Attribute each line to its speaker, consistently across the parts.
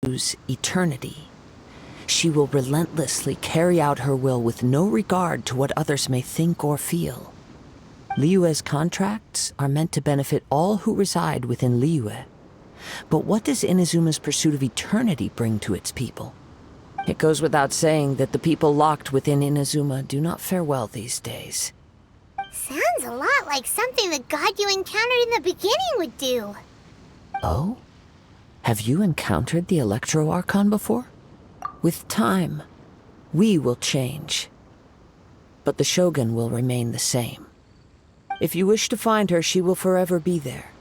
Speaker 1: choose eternity. She will relentlessly carry out her will with no regard to what others may think or feel. Liyue's contracts are meant to benefit all who reside within Liyue. But what does Inazuma's pursuit of eternity bring to its people? It goes without saying that the people locked within Inazuma do not fare well these days.
Speaker 2: Sounds a lot like something the god you encountered in the beginning would do.
Speaker 1: Oh? Have you encountered the Electro Archon before? With time, we will change. But the Shogun will remain the same. If you wish to find her, she will forever be there.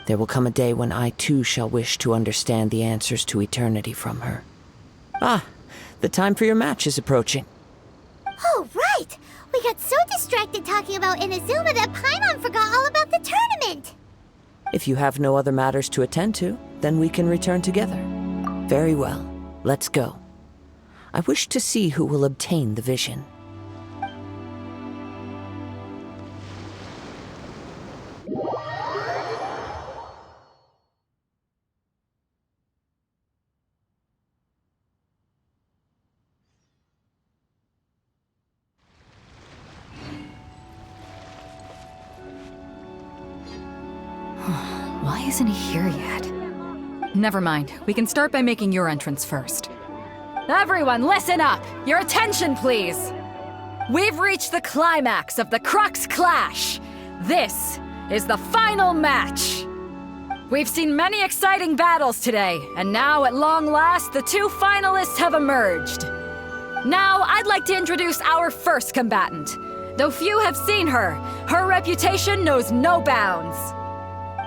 Speaker 1: There will come a day when I too shall wish to understand the answers to eternity from her. Ah, the time for your match is approaching.
Speaker 2: Oh, right! We got so distracted talking about Inazuma that Paimon forgot all about the tournament!
Speaker 1: If you have no other matters to attend to, then we can return together. Very well, let's go. I wish to see who will obtain the vision.
Speaker 3: Why isn't he here yet? Never mind. We can start by making your entrance first. Everyone, listen up! Your attention, please! We've reached the climax of the Crux Clash! This is the final match! We've seen many exciting battles today, and now, at long last, the two finalists have emerged. Now, I'd like to introduce our first combatant. Though few have seen her, her reputation knows no bounds.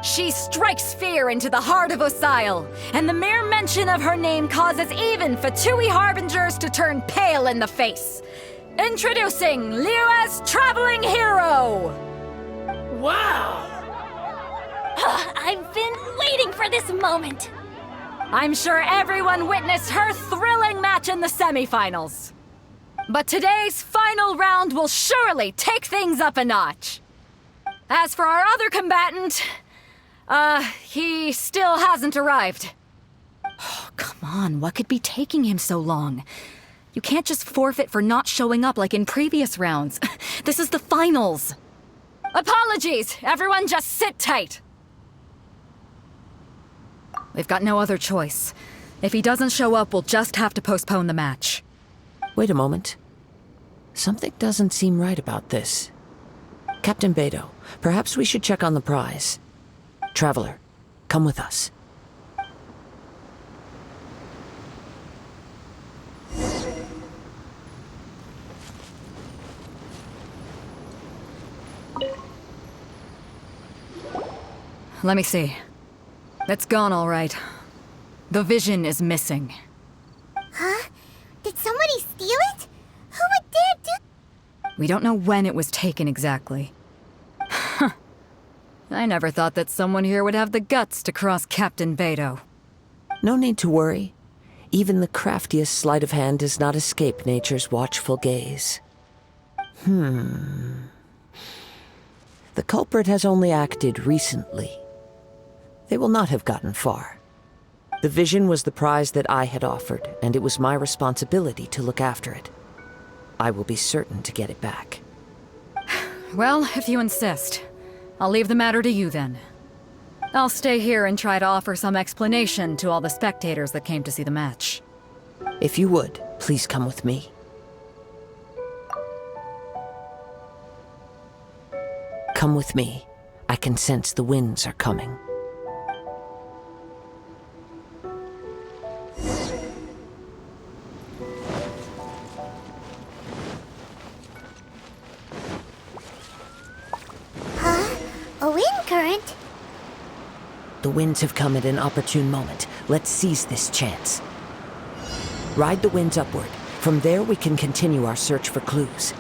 Speaker 3: She strikes fear into the heart of Osile, and the mere mention of her name causes even Fatui Harbingers to turn pale in the face. Introducing Liyue's traveling hero!
Speaker 4: Wow!
Speaker 2: I've been waiting for this moment!
Speaker 3: I'm sure everyone witnessed her thrilling match in the semifinals. But today's final round will surely take things up a notch. As for our other combatant, he still hasn't arrived. Oh, come on, what could be taking him so long? You can't just forfeit for not showing up like in previous rounds. This is the finals. Apologies, everyone just sit tight. We've got no other choice. If he doesn't show up, we'll just have to postpone the match.
Speaker 1: Wait a moment. Something doesn't seem right about this. Captain Beidou, perhaps we should check on the prize. Traveler, come with us.
Speaker 3: Let me see. It's gone all right. The vision is missing.
Speaker 2: Huh? Did somebody steal it? Who would dare do...
Speaker 3: We don't know when it was taken exactly. I never thought that someone here would have the guts to cross Captain Beidou.
Speaker 1: No need to worry. Even the craftiest sleight of hand does not escape nature's watchful gaze. The culprit has only acted recently. They will not have gotten far. The vision was the prize that I had offered, and it was my responsibility to look after it. I will be certain to get it back.
Speaker 3: Well, if you insist. I'll leave the matter to you then. I'll stay here and try to offer some explanation to all the spectators that came to see the match.
Speaker 1: If you would, please come with me. Come with me. I can sense the winds are coming.
Speaker 2: A wind current?
Speaker 1: The winds have come at an opportune moment. Let's seize this chance. Ride the winds upward. From there we can continue our search for clues.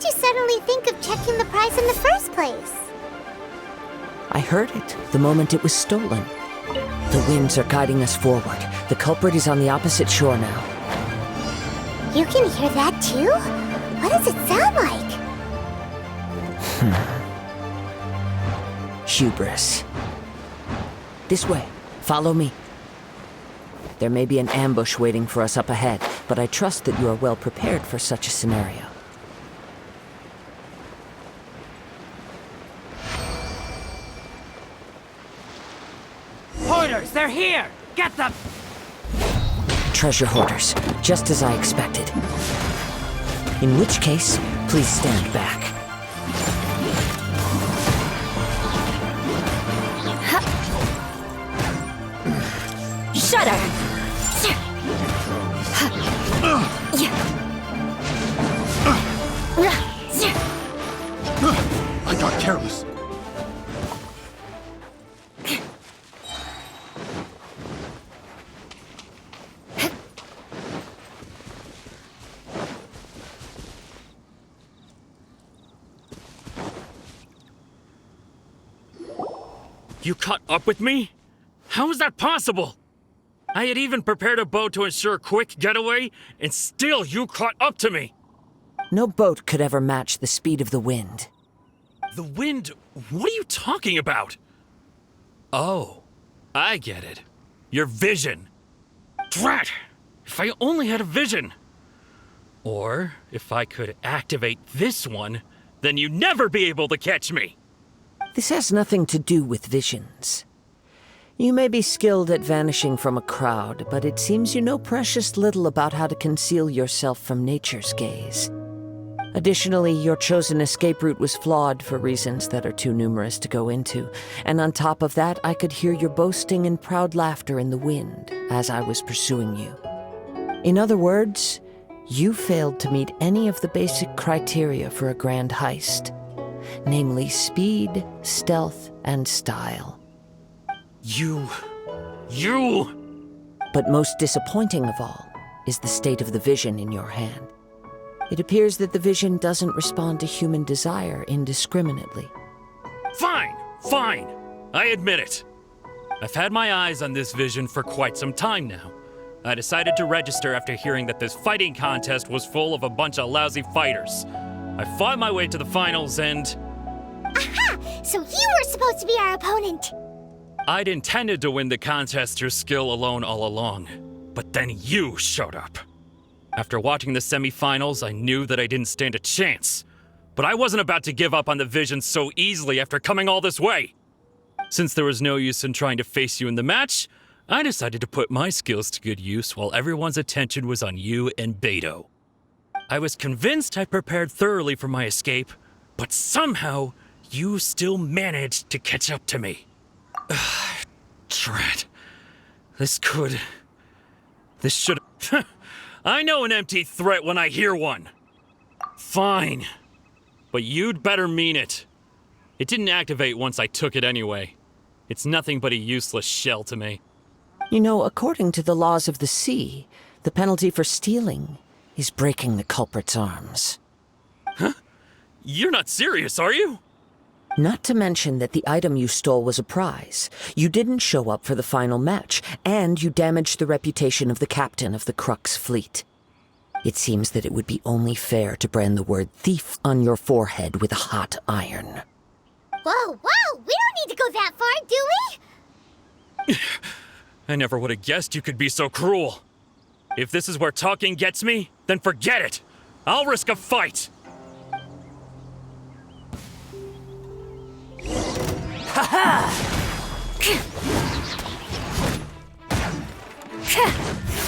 Speaker 2: you suddenly think of checking the prize in the first place?
Speaker 1: I heard it the moment it was stolen. The winds are guiding us forward. The culprit is on the opposite shore now.
Speaker 2: You can hear that too? What does it sound like?
Speaker 1: Hubris. This way. Follow me. There may be an ambush waiting for us up ahead, but I trust that you are well prepared for such a scenario.
Speaker 4: Hoarders, they're here! Get them!
Speaker 1: Treasure hoarders, just as I expected. In which case, please stand back.
Speaker 3: Shudder!
Speaker 5: I got careless.
Speaker 4: You caught up with me? How is that possible? I had even prepared a boat to ensure a quick getaway, and still you caught up to me!
Speaker 1: No boat could ever match the speed of the wind.
Speaker 4: The wind? What are you talking about? Oh, I get it. Your vision. Drat! If I only had a vision! Or, if I could activate this one, then you'd never be able to catch me!
Speaker 1: This has nothing to do with visions. You may be skilled at vanishing from a crowd, but it seems you know precious little about how to conceal yourself from nature's gaze. Additionally, your chosen escape route was flawed for reasons that are too numerous to go into, and on top of that, I could hear your boasting and proud laughter in the wind as I was pursuing you. In other words, you failed to meet any of the basic criteria for a grand heist, namely speed, stealth, and style.
Speaker 4: You...
Speaker 1: But most disappointing of all is the state of the vision in your hand. It appears that the vision doesn't respond to human desire indiscriminately.
Speaker 4: Fine! I admit it. I've had my eyes on this vision for quite some time now. I decided to register after hearing that this fighting contest was full of a bunch of lousy fighters. I fought my way to the finals and...
Speaker 2: Aha! So you were supposed to be our opponent!
Speaker 4: I'd intended to win the contest through skill alone all along, but then you showed up. After watching the semifinals, I knew that I didn't stand a chance, but I wasn't about to give up on the vision so easily after coming all this way. Since there was no use in trying to face you in the match, I decided to put my skills to good use while everyone's attention was on you and Beto. I was convinced I prepared thoroughly for my escape, but somehow you still managed to catch up to me. Drat. This should... I know an empty threat when I hear one. Fine. But you'd better mean it. It didn't activate once I took it anyway. It's nothing but a useless shell to me.
Speaker 1: You know, according to the laws of the sea, the penalty for stealing is breaking the culprit's arms.
Speaker 4: Huh? You're not serious, are you?
Speaker 1: Not to mention that the item you stole was a prize. You didn't show up for the final match, and you damaged the reputation of the captain of the Crux fleet. It seems that it would be only fair to brand the word thief on your forehead with a hot iron.
Speaker 2: Whoa, we don't need to go that far, do we?
Speaker 4: I never would have guessed you could be so cruel. If this is where talking gets me, then forget it. I'll risk a fight.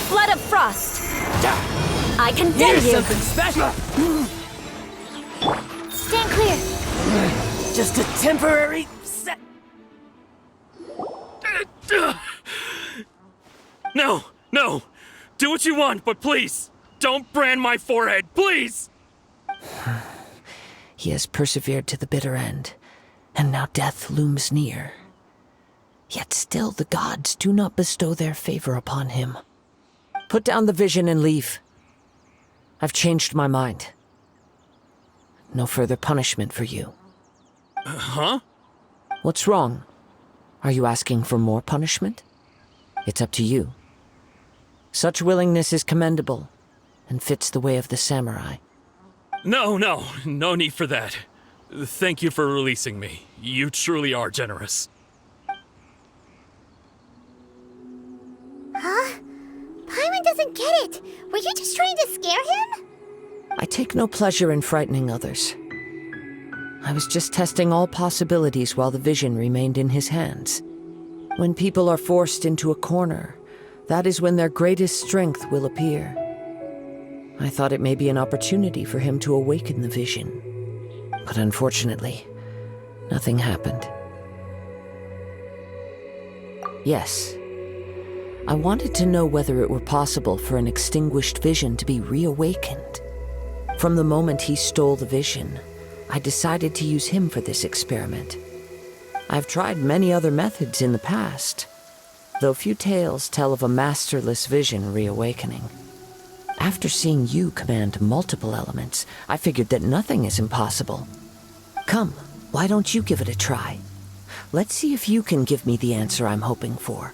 Speaker 3: Blood of Frost! I condemn you!
Speaker 4: Something special!
Speaker 2: Stand clear.
Speaker 4: Just a temporary set... No! Do what you want, but please, don't brand my forehead, please!
Speaker 1: He has persevered to the bitter end, and now death looms near. Yet still the gods do not bestow their favor upon him. Put down the vision and leave. I've changed my mind. No further punishment for you.
Speaker 4: Huh?
Speaker 1: What's wrong? Are you asking for more punishment? It's up to you. Such willingness is commendable, and fits the way of the samurai.
Speaker 4: No need for that. Thank you for releasing me. You truly are generous.
Speaker 2: Huh? Paimon doesn't get it. Were you just trying to scare him?
Speaker 1: I take no pleasure in frightening others. I was just testing all possibilities while the vision remained in his hands. When people are forced into a corner, that is when their greatest strength will appear. I thought it may be an opportunity for him to awaken the vision. But unfortunately, nothing happened. Yes, I wanted to know whether it were possible for an extinguished vision to be reawakened. From the moment he stole the vision, I decided to use him for this experiment. I've tried many other methods in the past, though few tales tell of a masterless vision reawakening. After seeing you command multiple elements, I figured that nothing is impossible. Come, why don't you give it a try? Let's see if you can give me the answer I'm hoping for.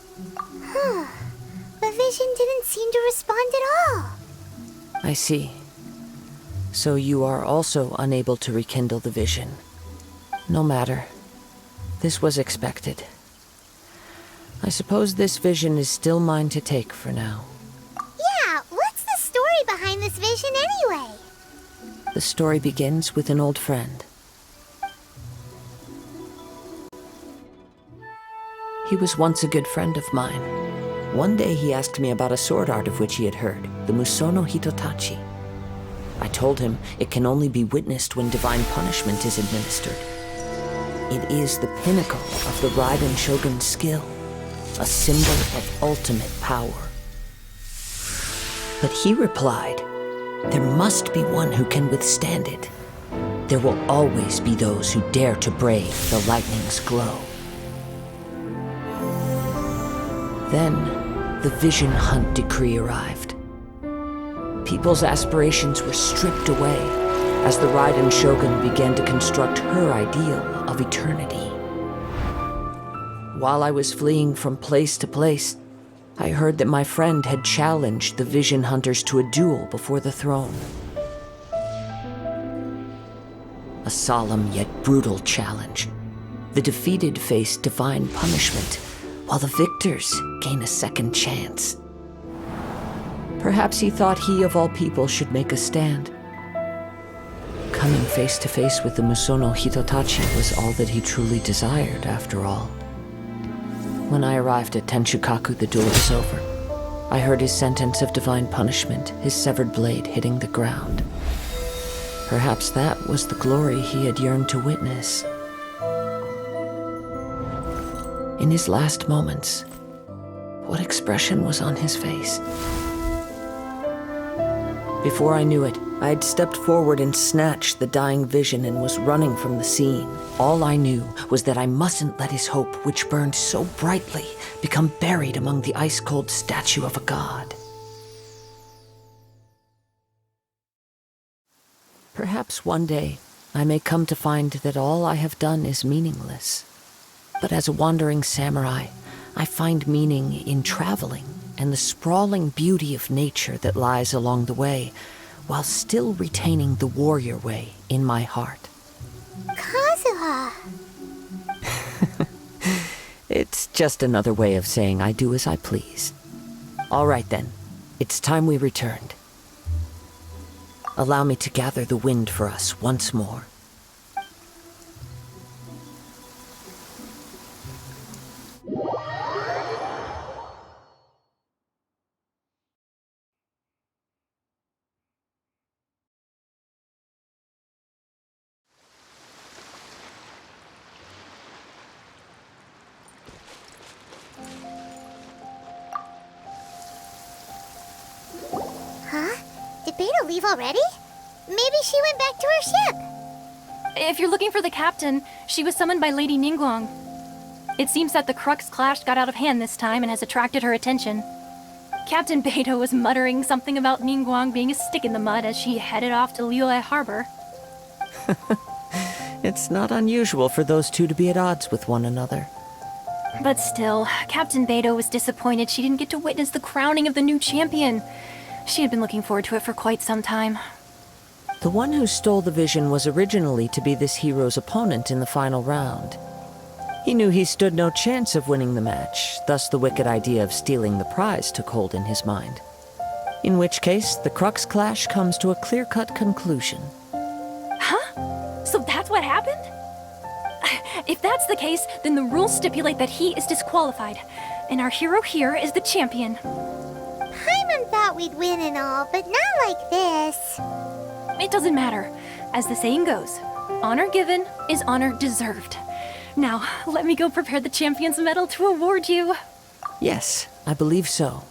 Speaker 2: The vision didn't seem to respond at all.
Speaker 1: I see. So you are also unable to rekindle the vision. No matter. This was expected. I suppose this vision is still mine to take for now.
Speaker 2: Yeah, what's the story behind this vision anyway?
Speaker 1: The story begins with an old friend. He was once a good friend of mine. One day he asked me about a sword art of which he had heard, the Musono Hitotachi. I told him it can only be witnessed when divine punishment is administered. It is the pinnacle of the Raiden Shogun's skill, a symbol of ultimate power. But he replied, there must be one who can withstand it. There will always be those who dare to brave the lightning's glow. Then, the Vision Hunt decree arrived. People's aspirations were stripped away as the Raiden Shogun began to construct her ideal of eternity. While I was fleeing from place to place, I heard that my friend had challenged the Vision Hunters to a duel before the throne. A solemn yet brutal challenge. The defeated face divine punishment, while the victors gain a second chance. Perhaps he thought he of all people should make a stand. Coming face to face with the Musono Hitotachi was all that he truly desired, after all. When I arrived at Tenshukaku, the duel was over. I heard his sentence of divine punishment, his severed blade hitting the ground. Perhaps that was the glory he had yearned to witness. In his last moments, what expression was on his face? Before I knew it, I had stepped forward and snatched the dying vision and was running from the scene. All I knew was that I mustn't let his hope, which burned so brightly, become buried among the ice-cold statue of a god. Perhaps one day I may come to find that all I have done is meaningless. But as a wandering samurai, I find meaning in traveling and the sprawling beauty of nature that lies along the way, while still retaining the warrior way in my heart.
Speaker 2: Kazuha!
Speaker 1: It's just another way of saying I do as I please. All right then, it's time we returned. Allow me to gather the wind for us once more.
Speaker 2: Huh? Did Beta leave already? Maybe she went back to her ship.
Speaker 5: If you're looking for the captain, she was summoned by Lady Ningguang. It seems that the Crux clash got out of hand this time and has attracted her attention. Captain Beto was muttering something about Ningguang being a stick in the mud as she headed off to Liyue Harbor.
Speaker 1: It's not unusual for those two to be at odds with one another.
Speaker 5: But still, Captain Beto was disappointed she didn't get to witness the crowning of the new champion. She had been looking forward to it for quite some time.
Speaker 1: The one who stole the vision was originally to be this hero's opponent in the final round. He knew he stood no chance of winning the match, thus the wicked idea of stealing the prize took hold in his mind. In which case, the Crux clash comes to a clear-cut conclusion.
Speaker 5: Huh? So that's what happened? If that's the case, then the rules stipulate that he is disqualified, and our hero here is the champion.
Speaker 2: Paimon thought we'd win and all, but not like this.
Speaker 5: It doesn't matter. As the saying goes, honor given is honor deserved. Now, let me go prepare the champion's medal to award you.
Speaker 1: Yes, I believe so.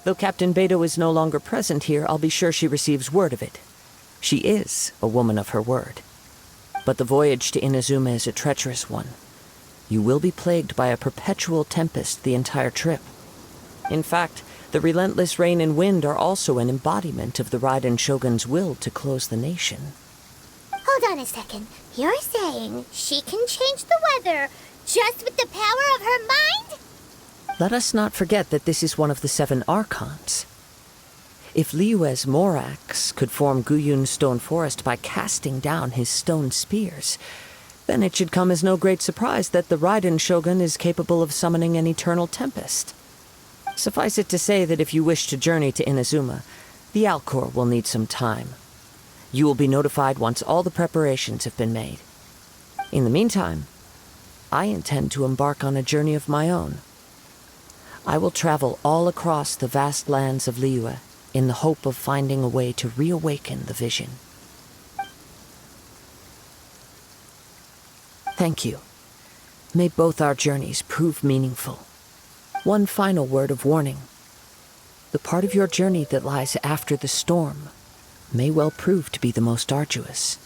Speaker 1: Though Captain Beto is no longer present here, I'll be sure she receives word of it. She is a woman of her word. But the voyage to Inazuma is a treacherous one. You will be plagued by a perpetual tempest the entire trip. In fact, the relentless rain and wind are also an embodiment of the Raiden Shogun's will to close the nation.
Speaker 2: Hold on a second. You're saying she can change the weather just with the power of her mind?
Speaker 1: Let us not forget that this is one of the 7 Archons. If Liyue's Morax could form Guyun's stone forest by casting down his stone spears, then it should come as no great surprise that the Raiden Shogun is capable of summoning an eternal tempest. Suffice it to say that if you wish to journey to Inazuma, the Alcor will need some time. You will be notified once all the preparations have been made. In the meantime, I intend to embark on a journey of my own. I will travel all across the vast lands of Liyue in the hope of finding a way to reawaken the vision. Thank you. May both our journeys prove meaningful. One final word of warning. The part of your journey that lies after the storm may well prove to be the most arduous.